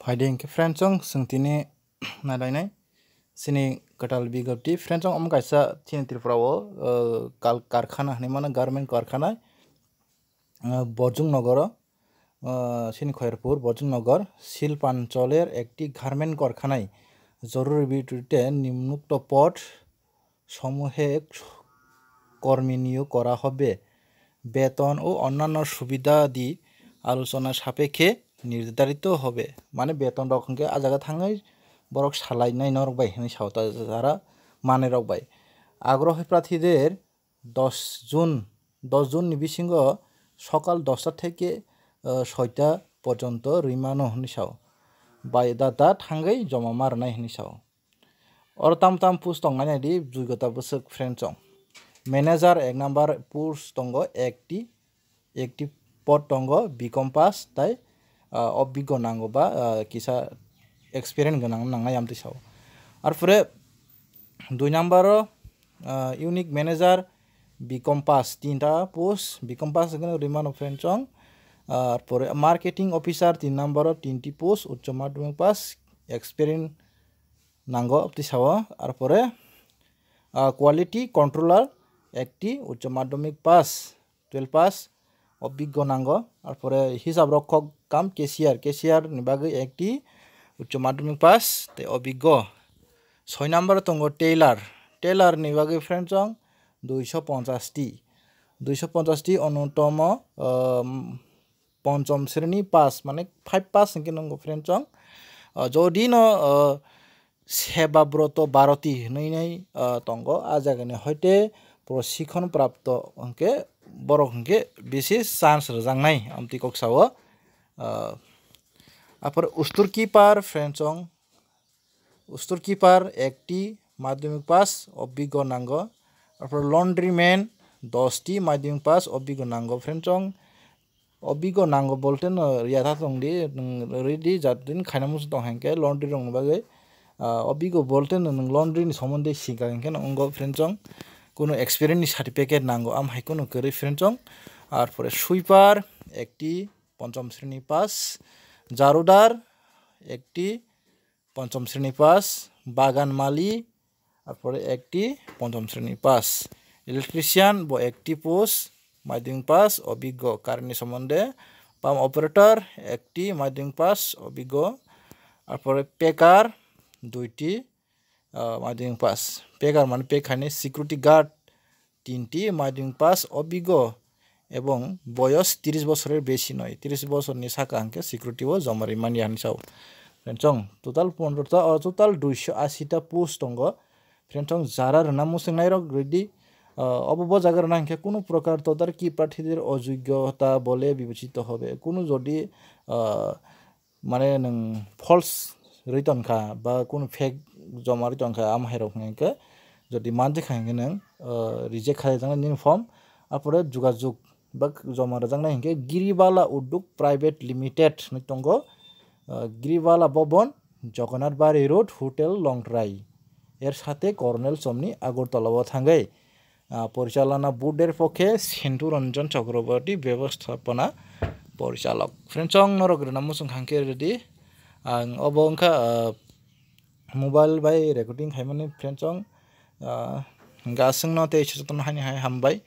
फाइदिं के फ्रेंचों संतिने नालायनाय सिनी कटाल बिगप्ति फ्रेंचों अम काइसा थिन त्रिपुराओ काल कारखाना हने माने गारमेंट कारखाना बरजुं नगर सिनी खयरपुर बरजुं नगर শিল্পাঞ্চলের একটি গার্মেন্ট কারখানায় জরুরি ভিত্তিতে নিম্নোক্ত পদ সমূহে কর্মী নিয়োগ করা হবে বেতন ও অন্যান্য সুবিধাদি আলোচনা সাপেক্ষে নির্ধারিত হবে মানে বেতন রকমকে আজাगा थाङै বরক সালাইনাय নরকবাই হনি সাवता যারা মানে রকবাই আগ্রহী প্রার্থীদের 10 জুন নিবিসিংহ সকাল 10টা থেকে 6টা পর্যন্ত রিমানো হনিসাও বায়দাতা थाङै জমা মারনাय হনিসাও और ताम पोस्ट दं नायदि যোগ্যতা বসক फ्रेंचों मैनेजर 1 नम्बर पोस्ट दंगो একটি পদ দंगो বিকম পাস তাই অভিজ্ঞ নাঙ্গো বা কিসা एक्सपीरियंस गोनां नांनाय आमतिसाव और फिर 2 नम्बर यूनिक मैनेजर बिकम पास 3टा पोस्ट बिकम पास गनो रिमानो फ्रेंचों और फिर मार्केटिंग ऑफिसर 3 नम्बर 3टी पोस्ट उच्च माध्यमिक पास एक्सपीरियंस नांगो आमतिसाव और फिर क्वालिटी कंट्रोलर একটি উচ্চ মাধ্যমিক পাস 12 পাস অভিজ্ঞ নাঙ্গো আর পরে হিসাব রক্ষক কাম কেশিয়ার নিবাগে একটি উচ্চ মাধ্যমিক পাস তে অভিজ্ঞ 6 নম্বর তঙ্গ টেইলার নিবাগে ফ্রেন্ডসং 250টি অন্যতম পঞ্চম শ্রেণী পাস মানে 5 পাস নঙ্গো ফ্রেন্ডসং যদি ন সেবাব্রত 12টি নই তঙ্গ আজাগানে হইতে प्रशिक्षण प्राप्त अंके बरक अंके विशेष चांस रजांनाय आमति कक्साव आपर उस्तुरकीपार फ्रेंचों उस्तुरकीपार एकटी माध्यमिक पास अभिज्ञ नांगो आपर लॉन्ड्रीमैन 10टी माध्यमिक पास अभिज्ञ नांगो फ्रेंचों अभिज्ञ नांगो बोलते न रियाथा दंदि रेडी जादिन खायनामुस दं हेंके लॉन्ड्री रंग बागै अभिज्ञ बोलते न लॉन्ड्री नि सम्बन्धे सिगा हेंके अंगो फ्रेंचों কোনো एक्सपीरियंस सार्टिफिकेट नांगो आम हाइकोनो करी फ्रेंचों और फिर सुइपार एकटी पंचम श्रेणी पास जारुदार एकटी पंचम श्रेणी पास बागान माली और फिर एकटी पंचम श्रेणी पास इलेक्ट्रिशियन बो एकटी पोस्ट माध्यमिक पास अभिज्ञ कारणी सम्बन्धे पाम ऑपरेटर एकटी माध्यमिक पास अभिज्ञ और फिर पेकार 2टी माध्यमिक पास पेकार मान पेखाने सिक्योरिटी गार्ड 3टी माध्यमिक पास अभिज्ञ एवं बयस 30 বছরের বেশি নয় 30 বছরনি সাকা আঙ্কে সিকিউরিটি ও জমারি মানি হানসাও फ्रेंचों टोटाल 15টা और टोटाल 280টা পোস্ট দंग फ्रेंचों যারা নাম মুসংনাই রক রেডি অবব জায়গার নাঙ্কে কোনো প্রকার তদারকি প্রার্থীদের অযোগ্যতা বলে বিবেচিত হবে কোনো যদি মানে নং ফলস रिटर्न खा बा कोनो फेक जमा रिटर्न खा आम हेरक नेके जदि मानते खांगे नों रिजेक्ट खाय जांग निन फर्म आपरे जुगाजुग बा जमा रजांग हेंके गिरिबाला उद्योग प्राइवेट लिमिटेड नतंगो गिरिबाला भवन जगन्नाथ बाड़ी रोड होटेल लंगराई एर साथे कर्नेल समनी আগরতলাও थांगै परिचालना बोर्डेर पक्षे सेंटू रंजन चक्रवर्ती व्यवस्थापना परिचालक फ्रेंचों नरग्रना मुसुं खांके रेडी आं अबंखा मोबाइल बाय रेकर्डिंग खायमाने फ्रेंचों गासों न ते सतन हानि हाय हामबाय